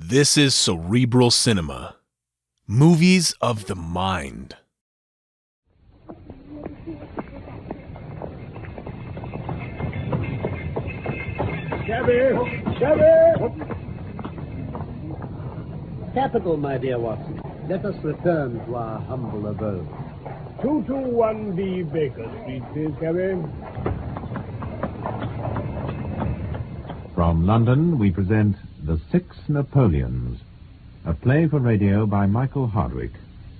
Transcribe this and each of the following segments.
This is Cerebral Cinema. Movies of the mind. Capital, my dear Watson. Let us return to our humble abode. 221B Baker Street, please, cabby. From London, we present The Six Napoleons, a play for radio by Michael Hardwick,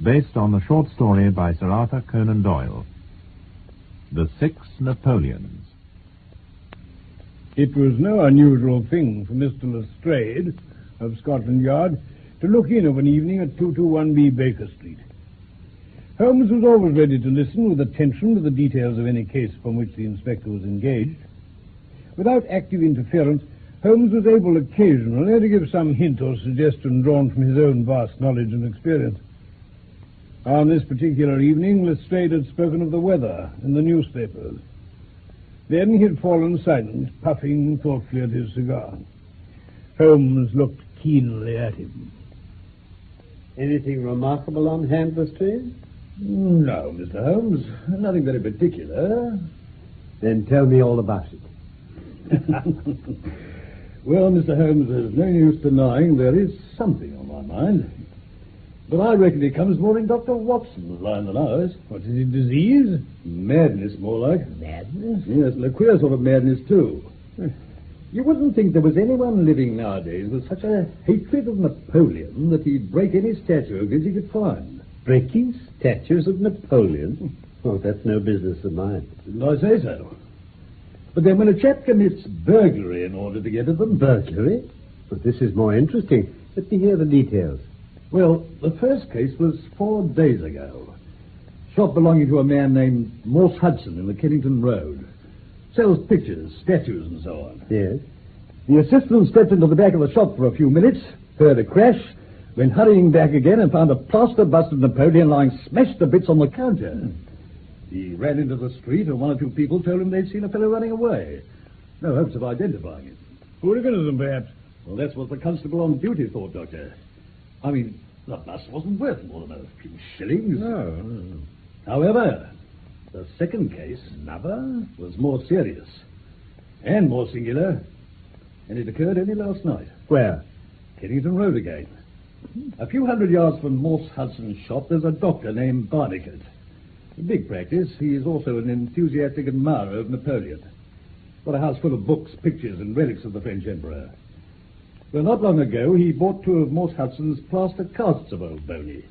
based on the short story by Sir Arthur Conan Doyle. The Six Napoleons. It was no unusual thing for Mr. Lestrade of Scotland Yard to look in of an evening at 221B Baker Street. Holmes was always ready to listen with attention to the details of any case upon which the inspector was engaged. Without active interference, Holmes was able occasionally to give some hint or suggestion drawn from his own vast knowledge and experience. On this particular evening, Lestrade had spoken of the weather in the newspapers. Then he had fallen silent, puffing thoughtfully at his cigar. Holmes looked keenly at him. Anything remarkable on hand, Lestrade? No, Mr. Holmes. Nothing very particular. Then tell me all about it. Well, Mr. Holmes, there's no use denying there is something on my mind. But I reckon it comes more in Dr. Watson's line than ours. What is it, disease? Madness, more like. Madness? Yes, and a queer sort of madness, too. You wouldn't think there was anyone living nowadays with such a hatred of Napoleon that he'd break any statue of his he could find. Breaking statues of Napoleon? Oh, that's no business of mine. Didn't I say so? But then when a chap commits burglary in order to get at them... Burglary? But this is more interesting. Let me hear the details. Well, the first case was 4 days ago. Shop belonging to a man named Morse Hudson in the Kennington Road. Sells pictures, statues, and so on. Yes? The assistant stepped into the back of the shop for a few minutes, heard a crash, went hurrying back again and found a plaster bust of Napoleon lying smashed to bits on the counter. He ran into the street and one or two people told him they'd seen a fellow running away. No hopes of identifying him. Hooliganism, perhaps? Well, that's what the constable on duty thought, Doctor. I mean, the bust wasn't worth more than a few shillings. No. However, the second case, another, was more serious and more singular, and it occurred only last night. Where? Kennington Road again. A few hundred yards from Morse Hudson's shop, there's a doctor named Barnicott. Big practice. He is also an enthusiastic admirer of Napoleon. Got a house full of books, pictures, and relics of the French Emperor. Well, not long ago, he bought 2 of Morse Hudson's plaster casts of old Boney.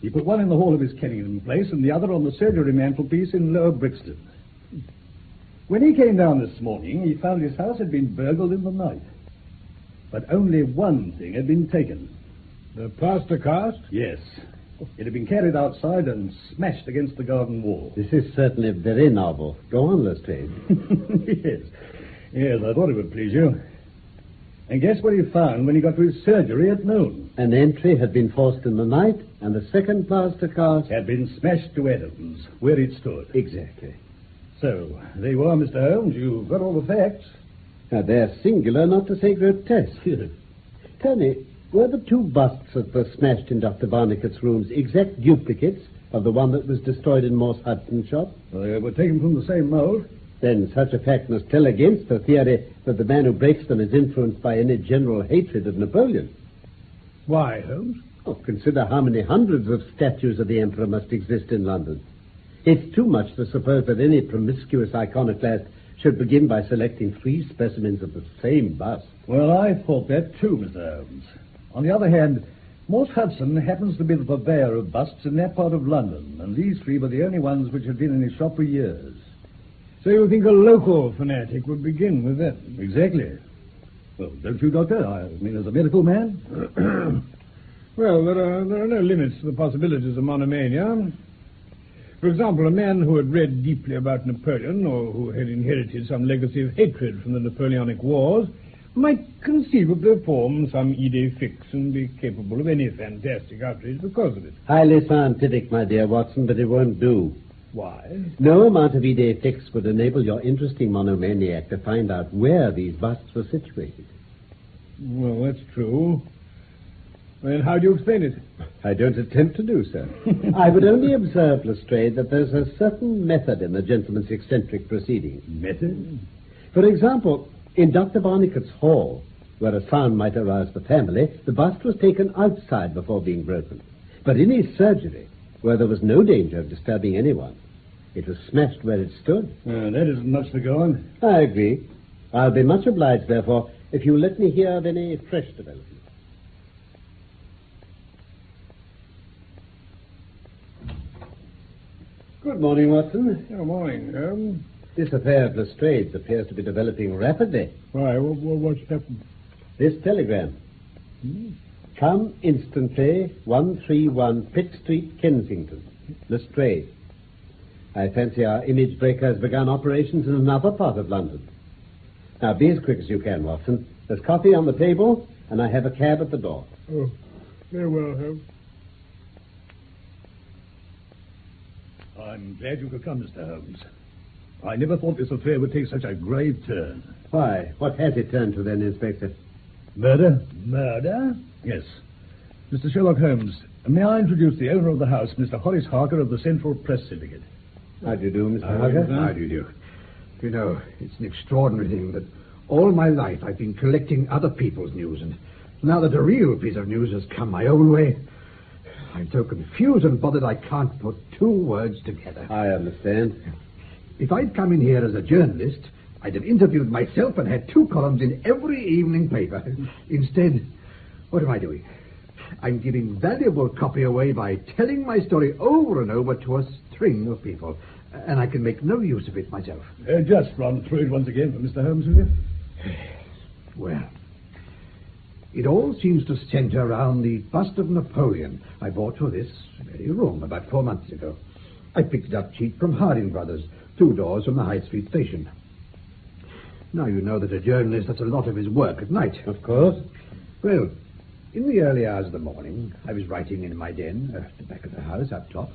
He put one in the hall of his Kennington place and the other on the surgery mantelpiece in Lower Brixton. When he came down this morning, he found his house had been burgled in the night. But only one thing had been taken. The plaster cast? Yes. It had been carried outside and smashed against the garden wall. This is certainly very novel. Go on, Lestrade. Yes, I thought it would please you. And guess what he found when he got to his surgery at noon? An entry had been forced in the night, and the second plaster cast had been smashed to atoms, where it stood. Exactly. So, there you are, Mr. Holmes. You've got all the facts. Now, they're singular, not to say grotesque. Tell me, were the 2 busts that were smashed in Dr. Barnicott's rooms exact duplicates of the one that was destroyed in Morse Hudson's shop? Well, they were taken from the same mold. Then such a fact must tell against the theory that the man who breaks them is influenced by any general hatred of Napoleon. Why, Holmes? Oh, consider how many hundreds of statues of the Emperor must exist in London. It's too much to suppose that any promiscuous iconoclast should begin by selecting 3 specimens of the same bust. Well, I thought that too, Mr. Holmes. On the other hand, Morse Hudson happens to be the purveyor of busts in that part of London, and these 3 were the only ones which had been in his shop for years. So you think a local fanatic would begin with that? Exactly. Well, don't you, Doctor? I mean, as a medical man? Well, there are no limits to the possibilities of monomania. For example, a man who had read deeply about Napoleon, or who had inherited some legacy of hatred from the Napoleonic Wars, might conceivably form some idée fixe and be capable of any fantastic outrage because of it. Highly scientific, my dear Watson, but it won't do. Why? No amount of idée fixe would enable your interesting monomaniac to find out where these busts were situated. Well, that's true. Well, how do you explain it? I don't attempt to do so. I would only observe, Lestrade, that there's a certain method in the gentleman's eccentric proceedings. Method? For example, in Dr. Barnicott's hall, where a sound might arouse the family, the bust was taken outside before being broken. But in his surgery, where there was no danger of disturbing anyone, it was smashed where it stood. That isn't much to go on. I agree. I'll be much obliged, therefore, if you let me hear of any fresh developments. Good morning, Watson. Good morning. This affair of Lestrade's appears to be developing rapidly. Why? What's happened? This telegram. Come instantly, 131 Pitt Street, Kensington. Lestrade. I fancy our image breaker has begun operations in another part of London. Now, be as quick as you can, Watson. There's coffee on the table, and I have a cab at the door. Oh, very well, Holmes. I'm glad you could come, Mr. Holmes. I never thought this affair would take such a grave turn. Why? What has it turned to then, Inspector? Murder? Murder? Yes. Mr. Sherlock Holmes, may I introduce the owner of the house, Mr. Horace Harker of the Central Press Syndicate? How do you do, Mr. Harker? How do you do? You know, it's an extraordinary thing that all my life I've been collecting other people's news, and now that a real piece of news has come my own way, I'm so confused and bothered I can't put two words together. I understand. If I'd come in here as a journalist, I'd have interviewed myself and had 2 columns in every evening paper. Instead, what am I doing? I'm giving valuable copy away by telling my story over and over to a string of people, and I can make no use of it myself. Just run through it once again for Mr. Holmes, will you? Well, it all seems to center around the bust of Napoleon I bought for this very room about 4 months ago. I picked it up cheap from Harding Brothers, 2 doors from the High Street station. Now, you know that a journalist does a lot of his work at night. Of course. Well, in the early hours of the morning, I was writing in my den, at the back of the house, up top,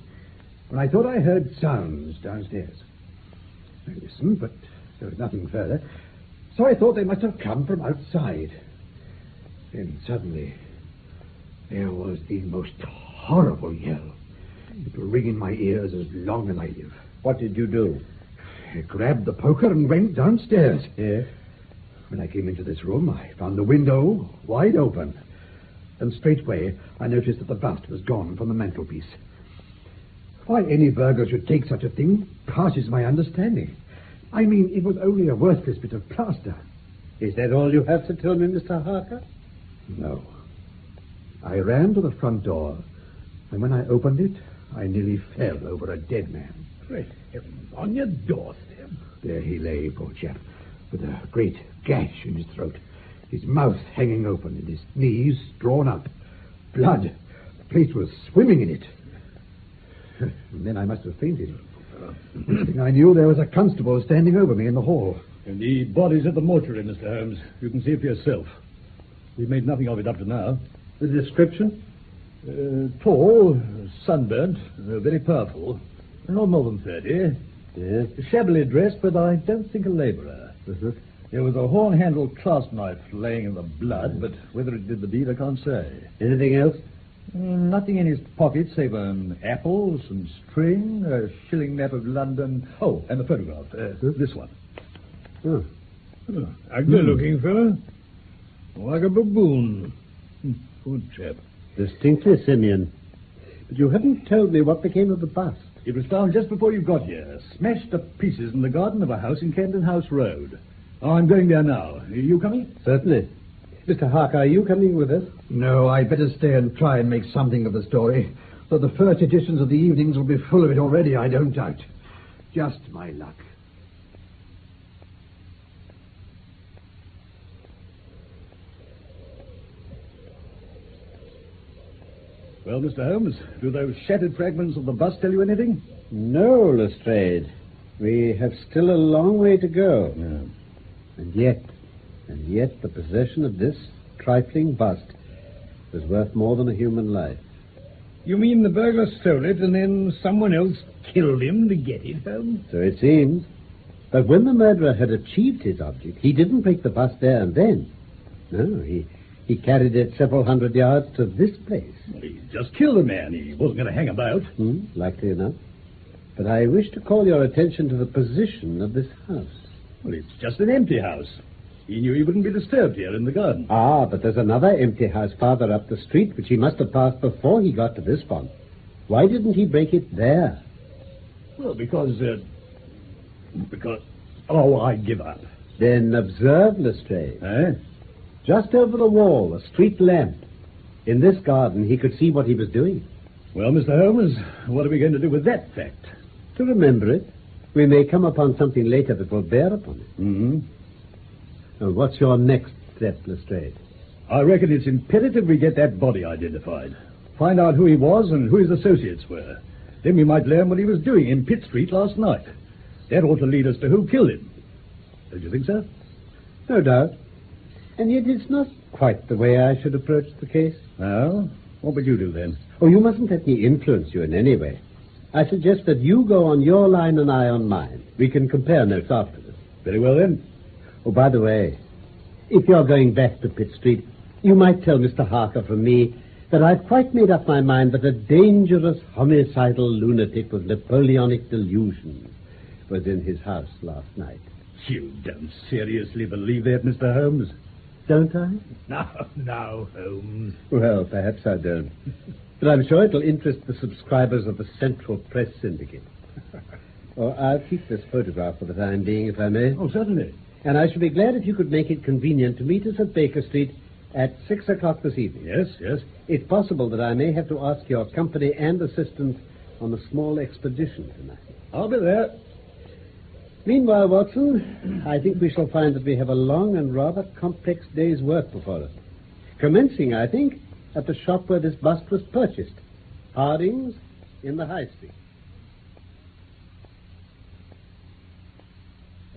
when I thought I heard sounds downstairs. I listened, but there was nothing further, so I thought they must have come from outside. Then suddenly, there was the most horrible yell. It will ring in my ears as long as I live. What did you do? I grabbed the poker and went downstairs. Yes? When I came into this room, I found the window wide open. And straightway, I noticed that the bust was gone from the mantelpiece. Why any burglar should take such a thing passes my understanding. I mean, it was only a worthless bit of plaster. Is that all you have to tell me, Mr. Harker? No. I ran to the front door, and when I opened it, I nearly fell over a dead man. Great heavens, on your doorstep. There he lay, poor chap, with a great gash in his throat, his mouth hanging open and his knees drawn up. Blood. The place was swimming in it. And then I must have fainted. Next thing I knew, there was a constable standing over me in the hall. And the body's at the mortuary, Mr. Holmes. You can see it for yourself. We've made nothing of it up to now. The description? Tall, sunburnt, very powerful. Not more than 30. Yes. Shabbily dressed, but I don't think a labourer. Mm-hmm. There was a horn-handled clasp knife laying in the blood, but whether it did the deed, I can't say. Anything else? Nothing in his pocket save an apple, some string, a shilling map of London. Oh, and a photograph. This one. Oh. Ugly looking fellow. Like a baboon. Poor chap. Distinctly simian. But you haven't told me what became of the bust. It was found just before you got here, smashed to pieces in the garden of a house in Camden House Road. I'm going there now. Are you coming? Certainly. Mr. Harker, are you coming with us? No, I'd better stay and try and make something of the story. Though the first editions of the evenings will be full of it already, I don't doubt. Just my luck. Well, Mr. Holmes, do those shattered fragments of the bust tell you anything? No, Lestrade. We have still a long way to go. Yeah. And yet the possession of this trifling bust was worth more than a human life. You mean the burglar stole it and then someone else killed him to get it, Holmes? So it seems. But when the murderer had achieved his object, he didn't break the bust there and then. No, he He carried it several hundred yards to this place. Well, he just killed a man. He wasn't going to hang about. Likely enough. But I wish to call your attention to the position of this house. Well, it's just an empty house. He knew he wouldn't be disturbed here in the garden. Ah, but there's another empty house farther up the street, which he must have passed before he got to this one. Why didn't he break it there? Well, because... Oh, I give up. Then observe, Lestrade. Eh? Just over the wall, a street lamp. In this garden, he could see what he was doing. Well, Mr. Holmes, what are we going to do with that fact? To remember it, we may come upon something later that will bear upon it. Mm-hmm. What's your next step, Lestrade? I reckon it's imperative we get that body identified. Find out who he was and who his associates were. Then we might learn what he was doing in Pitt Street last night. That ought to lead us to who killed him. Don't you think so? No doubt. And yet it's not quite the way I should approach the case. Well, what would you do then? Oh, you mustn't let me influence you in any way. I suggest that you go on your line and I on mine. We can compare notes afterwards. Very well, then. Oh, by the way, if you're going back to Pitt Street, you might tell Mr. Harker from me that I've quite made up my mind that a dangerous homicidal lunatic with Napoleonic delusions was in his house last night. You don't seriously believe that, Mr. Holmes? Don't I? No, Holmes. Well, perhaps I don't. But I'm sure it'll interest the subscribers of the Central Press Syndicate. Oh, I'll keep this photograph for the time being, if I may. Oh, certainly. And I should be glad if you could make it convenient to meet us at Baker Street at 6 o'clock this evening. Yes, yes. It's possible that I may have to ask your company and assistance on a small expedition tonight. I'll be there. Meanwhile, Watson, I think we shall find that we have a long and rather complex day's work before us. Commencing, I think, at the shop where this bust was purchased. Harding's in the High Street.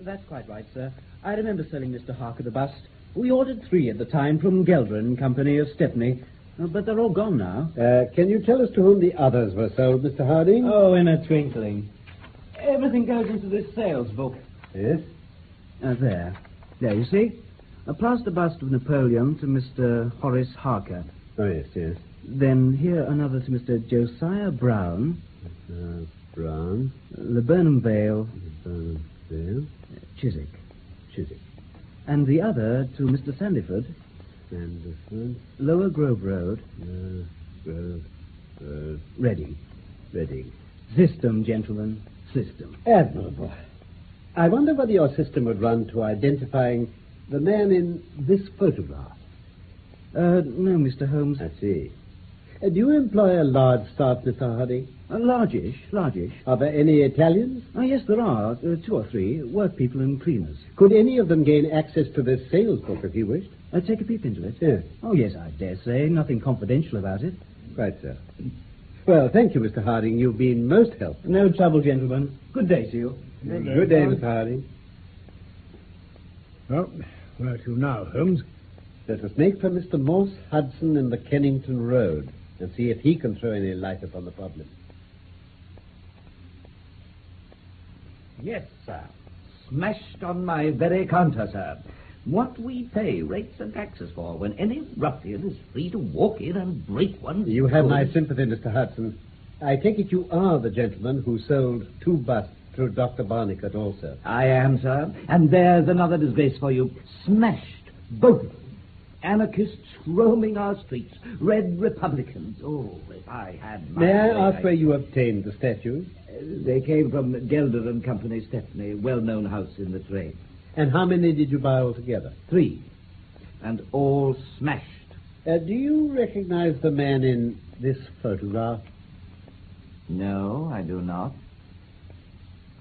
That's quite right, sir. I remember selling Mr. Harker the bust. We ordered 3 at the time from Gelder and Company of Stepney, but they're all gone now. Can you tell us to whom the others were sold, Mr. Harding? Oh, in a twinkling. Everything goes into this sales book. Yes? There, you see. A plaster bust of Napoleon to Mr. Horace Harker. Oh, yes, yes. Then here another to Mr. Josiah Brown. Brown. Laburnum Vale. Vale. Chiswick. Chiswick. And the other to Mr. Sandiford. Sandiford. Lower Grove Road. Grove Road. Reading. Reading. System, gentlemen. System. Admirable. I wonder whether your system would run to identifying the man in this photograph. No, Mr. Holmes. I see. Do you employ a large staff, Mr. Harding? Largish. Are there any Italians? Oh, yes, there are. 2 or 3. Work people and cleaners. Could any of them gain access to this sales book if he wished? Take a peep into it? Yes. Oh, yes, I dare say. Nothing confidential about it. Right, sir. Well, thank you, Mr. Harding. You've been most helpful. No trouble, gentlemen. Good day to you. Good day, Mr. Harding. Well, where to now, Holmes? Let us make for Mr. Morse Hudson in the Kennington Road and see if he can throw any light upon the problem. Yes, sir. Smashed on my very counter, sir. What we pay rates and taxes for when any ruffian is free to walk in and break one's You have my goods. sympathy, Mr. Hudson. I take it you are the gentleman who sold 2 busts to Dr. Barnicott also. I am, sir. And there's another disgrace for you. Smashed, both of them. Anarchists roaming our streets. Red Republicans. Oh, if I had my May I way, ask where you obtained the statues? They came from Gelder and Company, Stepney, well-known house in the trade. And how many did you buy altogether? 3. And all smashed. Do you recognize the man in this photograph? No, I do not.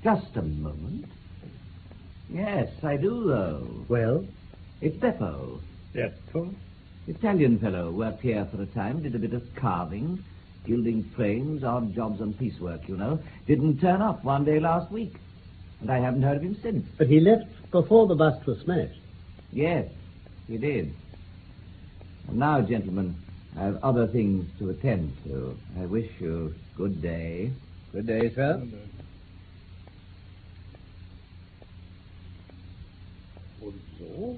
Just a moment. Yes, I do, though. Well? It's Beppo. Beppo? Italian fellow, worked here for a time, did a bit of carving, gilding frames, odd jobs on piecework, you know. Didn't turn up one day last week, and I haven't heard of him since. But he left before the bust was smashed. Yes, he did. And now, gentlemen, I have other things to attend to. I wish you good day. Good day, sir. So,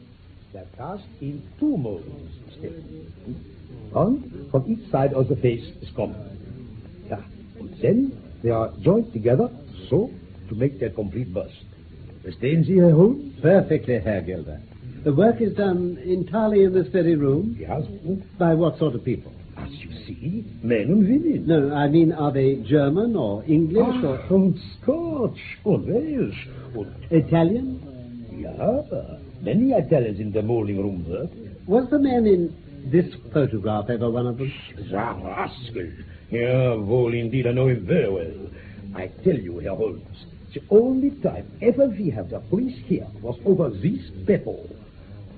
They're cast in 2 molds, Stephanie. One from each side of the face is common. Yeah. And then they are joined together, so, to make their complete bust. Understand Sie, Herr Holmes? Perfectly, Herr Gilder. The work is done entirely in this very room? Yes. By what sort of people? As you see, men and women. No, I mean, are they German or English or... And Scotch, and Welsh, and... Italian? Yeah, many Italians in the molding room work. Was the man in this photograph ever one of them? The rascal. Yeah, well, indeed, I know him very well. I tell you, Herr Holmes, the only time ever we have the police here was over this Beppo.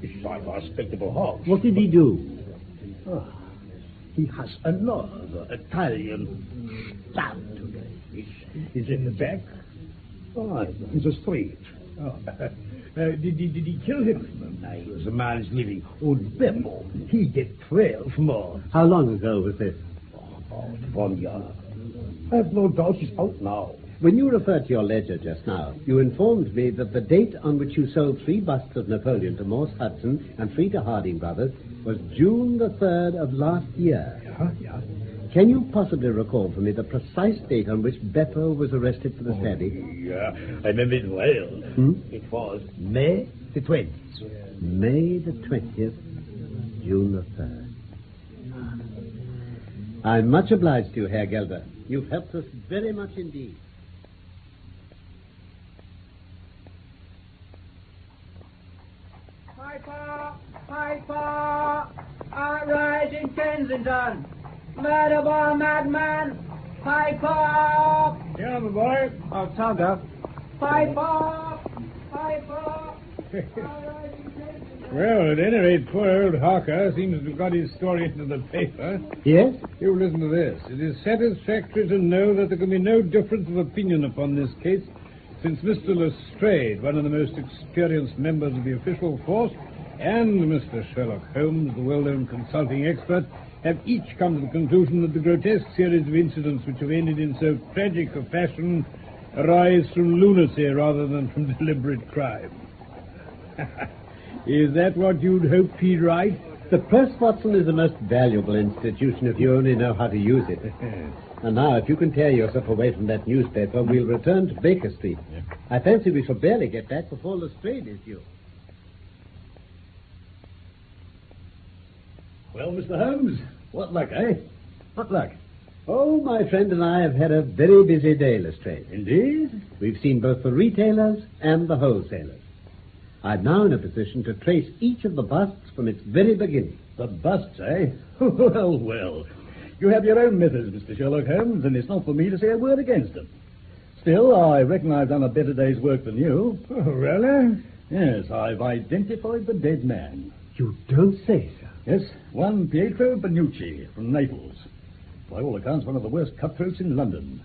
It's like a respectable house. What did he do? He has another Italian stab today. He's in the back. In the street. Did he kill him? No, the man is living. Old Beppo, he did 12 more. How long ago was this? About 1 year. I have no doubt he's out now. When you referred to your ledger just now, you informed me that the date on which you sold 3 busts of Napoleon to Morse Hudson and 3 to Harding Brothers was June the 3rd of last year. Yeah. Can you possibly recall for me the precise date on which Beppo was arrested for the stabbing? Yeah, I remember it well. It was May the 20th. May the 20th, June the 3rd. I'm much obliged to you, Herr Gelder. You've helped us very much indeed. Piper! Outrage in Kensington! Murder by a madman! Piper! Yeah, my boy. Oh, Tugger. Piper! Piper! Outrage in Kensington! Well, at any rate, poor old Harker seems to have got his story into the paper. Yes? You listen to this. It is satisfactory to know that there can be no difference of opinion upon this case, since Mr. Lestrade, one of the most experienced members of the official force, and Mr. Sherlock Holmes, the well-known consulting expert, have each come to the conclusion that the grotesque series of incidents which have ended in so tragic a fashion arise from lunacy rather than from deliberate crime. Is that what you'd hoped he'd write? The press, Watson, is the most valuable institution if you only know how to use it. And now, if you can tear yourself away from that newspaper, we'll return to Baker Street. I fancy we shall barely get back before Lestrade is due. Well, Mr. Holmes, what luck, eh? What luck? Oh, my friend and I have had a very busy day, Lestrade. Indeed? We've seen both the retailers and the wholesalers. I'm now in a position to trace each of the busts from its very beginning. The busts, eh? Well. You have your own methods, Mr. Sherlock Holmes, and it's not for me to say a word against them. Still, I reckon I've done a better day's work than you. Oh, really? Yes, I've identified the dead man. You don't say so. Yes, one Pietro Benucci from Naples. By all accounts, one of the worst cutthroats in London.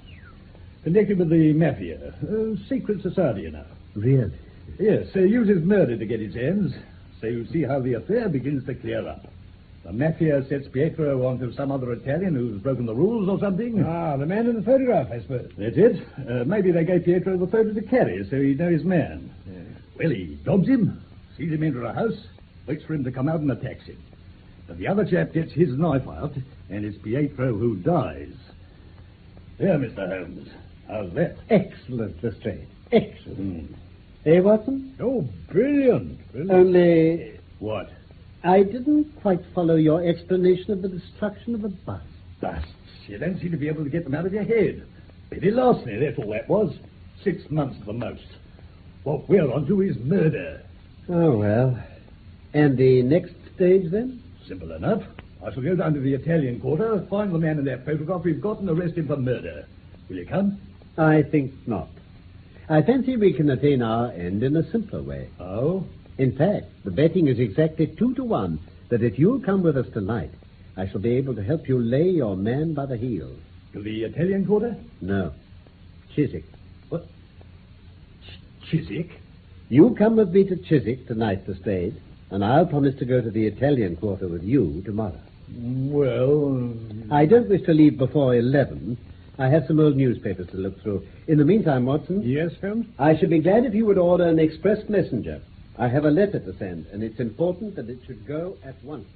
Connected with the mafia. Secret society, you know. Really? Yes, uses murder to get its ends. So you see how the affair begins to clear up. The mafia sets Pietro onto some other Italian who's broken the rules or something. Ah, the man in the photograph, I suppose. That's it. Maybe they gave Pietro the photo to carry so he'd know his man. Yeah. Well, he dobs him, sees him enter a house, waits for him to come out and attacks him. But the other chap gets his knife out, and it's Pietro who dies. There, Mr. Holmes. How's that? Excellent, Lestrade. Excellent. Eh, Watson? Oh, brilliant. Only... What? I didn't quite follow your explanation of the destruction of the bus. Busts. You don't seem to be able to get them out of your head. Petty larceny, that's all that was. 6 months at the most. What we're on to is murder. Oh, well. And the next stage, then? Simple enough. I shall go down to the Italian quarter, find the man in that photograph we've got, and arrest him for murder. Will you come? I think not. I fancy we can attain our end in a simpler way. Oh? In fact, the betting is exactly 2 to 1 that if you'll come with us tonight, I shall be able to help you lay your man by the heels. To the Italian quarter? No. Chiswick. What? Chiswick? You come with me to Chiswick tonight, Lestrade, and I'll promise to go to the Italian quarter with you tomorrow. Well... I don't wish to leave before 11. I have some old newspapers to look through. In the meantime, Watson... Yes, Holmes? I should be glad if you would order an express messenger. I have a letter to send, and it's important that it should go at once.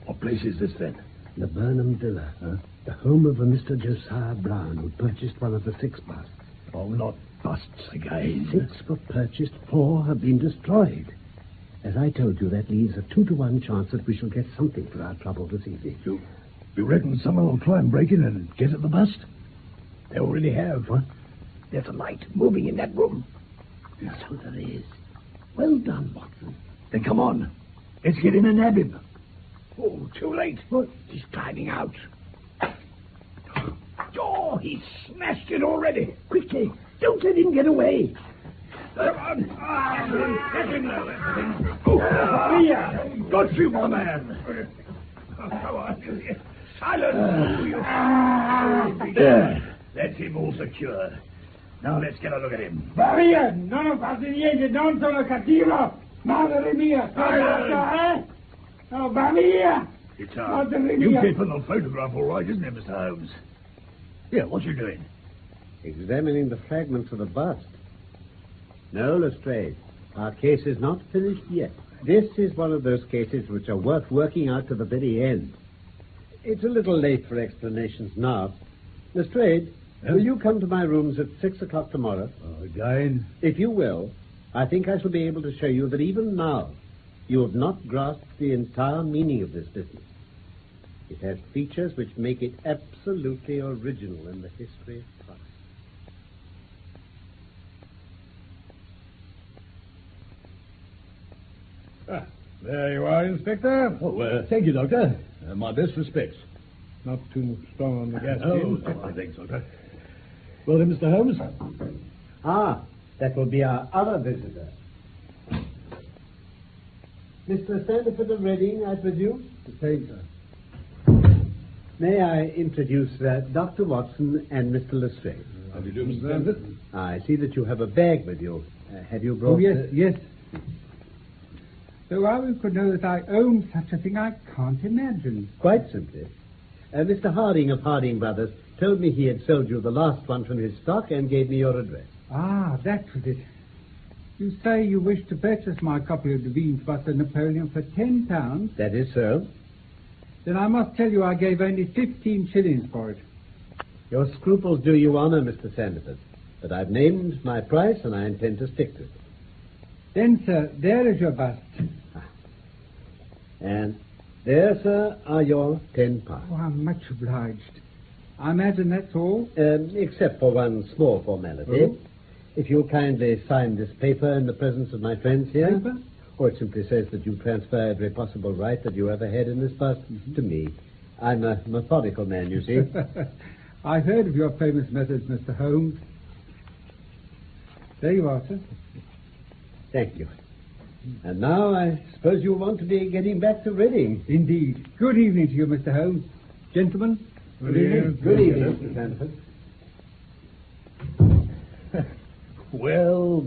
What place is this, then? The Burnham Villa. The home of a Mr. Josiah Brown, who purchased one of the 6 busts. Oh, not busts again. 6 were purchased, 4 have been destroyed. As I told you, that leaves a 2-to-1 chance that we shall get something for our trouble this evening. You reckon someone will try and break in and get at the bust? They already have. What? There's a light moving in that room. So there is. Well done, Watson. Then come on. Let's get in and nab him. Oh, too late. What? He's climbing out. Oh, he's smashed it already. Quickly, don't let him get away. Come on. Get in there. Oh, Maria. Got you, my man. Come on. Silence. There. That's him all secure. Now let's get a look at him. Maria, non fate niente, non sono cattivo. Madre mia, Silence. Oh, Maria. It's Madre you mia. keep on the photograph all right, isn't it, Mr. Holmes? Yeah, what you doing? Examining the fragments of the bust. No, Lestrade, our case is not finished yet. This is one of those cases which are worth working out to the very end. It's a little late for explanations now. Lestrade, will you come to my rooms at 6 o'clock tomorrow? Again? If you will, I think I shall be able to show you that even now you have not grasped the entire meaning of this business. It has features which make it absolutely original in the history of crime. There you are, Inspector. Oh, thank you, Doctor. My best respects. Not too strong on the gas, I think so, Doctor. Well, then, Mr. Holmes. Ah, that will be our other visitor. Mr. Sandiford of Reading, I presume? The same, sir. May I introduce Dr. Watson and Mr. Lestrade? How do you do, Mr. Sandiford? I see that you have a bag with you. Have you brought... Oh, yes. So how you could know that I own such a thing, I can't imagine. Quite simply. Mr. Harding of Harding Brothers told me he had sold you the last one from his stock and gave me your address. Ah, that was it. You say you wish to purchase my copy of Devine's Bust of Napoleon for £10? That is so. Then I must tell you I gave only 15 shillings for it. Your scruples do you honor, Mr. Sandiford. But I've named my price and I intend to stick to it. Then, sir, there is your bust. And there, sir, are your £10. Oh, I'm much obliged. I imagine that's all? Except for one small formality. Oh? If you'll kindly sign this paper in the presence of my friends here. Paper? Or it simply says that you transfer every possible right that you ever had in this bust to me. I'm a methodical man, you see. I've heard of your famous methods, Mr. Holmes. There you are, sir. Thank you. And now I suppose you want to be getting back to Reading. Indeed. Good evening to you, Mr. Holmes. Gentlemen, good evening. Good evening, Mr. Sandiford. Well.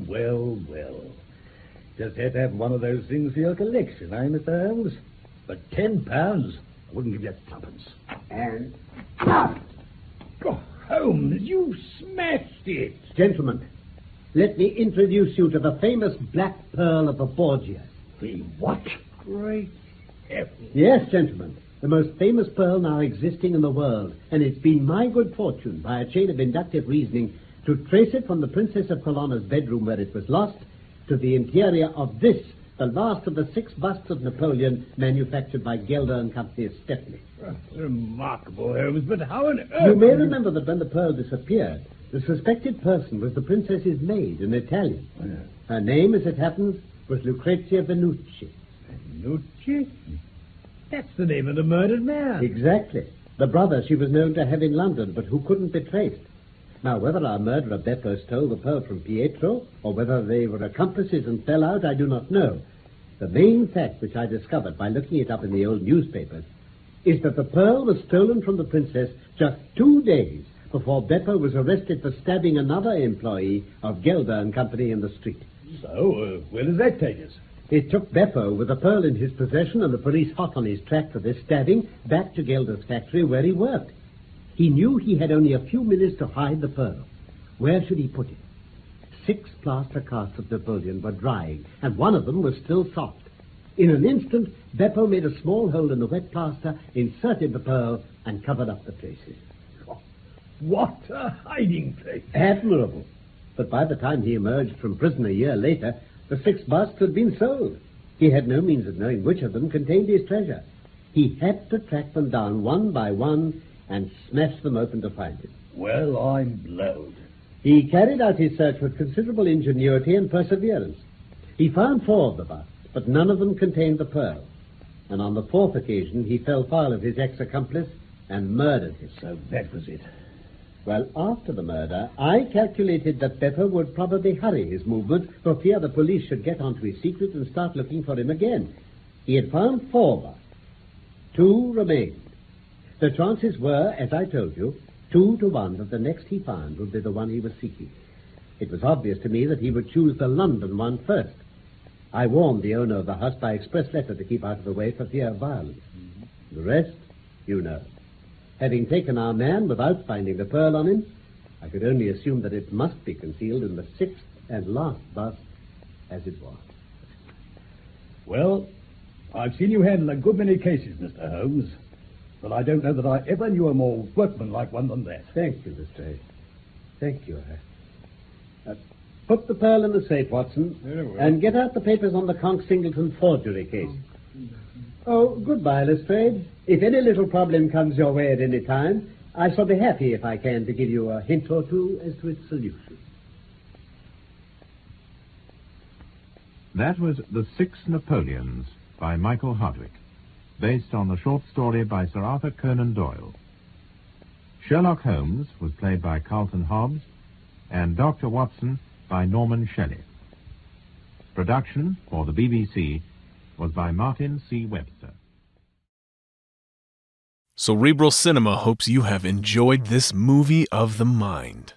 Just had to have one of those things for your collection, eh, Mr. Holmes? But £10, I wouldn't give you twopence. And... Oh, Holmes, you smashed it. Gentlemen, let me introduce you to the famous Black Pearl of the Borgias. The what? Great heavens. Yes, gentlemen, the most famous pearl now existing in the world, and it's been my good fortune, by a chain of inductive reasoning, to trace it from the Princess of Colonna's bedroom where it was lost to the interior of this, the last of the 6 busts of Napoleon manufactured by Gelder and Company of Stepney. Remarkable, Holmes, but how on earth... You may remember that when the pearl disappeared, the suspected person was the princess's maid, an Italian. Oh, yeah. Her name, as it happens, was Lucrezia Venucci. Venucci? That's the name of the murdered man. Exactly. The brother she was known to have in London, but who couldn't be traced. Now, whether our murderer Beppo stole the pearl from Pietro, or whether they were accomplices and fell out, I do not know. The main fact which I discovered by looking it up in the old newspapers is that the pearl was stolen from the princess just 2 days before Beppo was arrested for stabbing another employee of Gelder and Company in the street. So, where does that take us? It took Beppo, with the pearl in his possession and the police hot on his track for this stabbing, back to Gelder's factory where he worked. He knew he had only a few minutes to hide the pearl. Where should he put it? 6 plaster casts of Napoleon were drying, and one of them was still soft. In an instant, Beppo made a small hole in the wet plaster, inserted the pearl, and covered up the traces. What a hiding place! Admirable. But by the time he emerged from prison a year later, the 6 busts had been sold. He had no means of knowing which of them contained his treasure. He had to track them down one by one and smash them open to find it. Well, I'm blowed. He carried out his search with considerable ingenuity and perseverance. He found 4 of the busts, but none of them contained the pearl. And on the 4th occasion, he fell foul of his ex-accomplice and murdered him. So that was it. Well, after the murder, I calculated that Beppo would probably hurry his movements for fear the police should get onto his secret and start looking for him again. He had found 4 busts. 2 remained. The chances were, as I told you, 2 to 1 that the next he found would be the one he was seeking. It was obvious to me that he would choose the London one first. I warned the owner of the house by express letter to keep out of the way for fear of violence. The rest, you know. Having taken our man without finding the pearl on him, I could only assume that it must be concealed in the 6th and last bust, as it was. Well, I've seen you handle a good many cases, Mr. Holmes, but I don't know that I ever knew a more workmanlike one than that. Thank you, Mr. A. Thank you. Put the pearl in the safe, Watson, and get out the papers on the Conk Singleton forgery case. Oh, goodbye, Lestrade. If any little problem comes your way at any time, I shall be happy, if I can, to give you a hint or two as to its solution. That was The 6 Napoleons by Michael Hardwick, based on the short story by Sir Arthur Conan Doyle. Sherlock Holmes was played by Carlton Hobbs, and Dr. Watson by Norman Shelley. Production for the BBC was by Martin C. Webster. Cerebral Cinema hopes you have enjoyed this movie of the mind.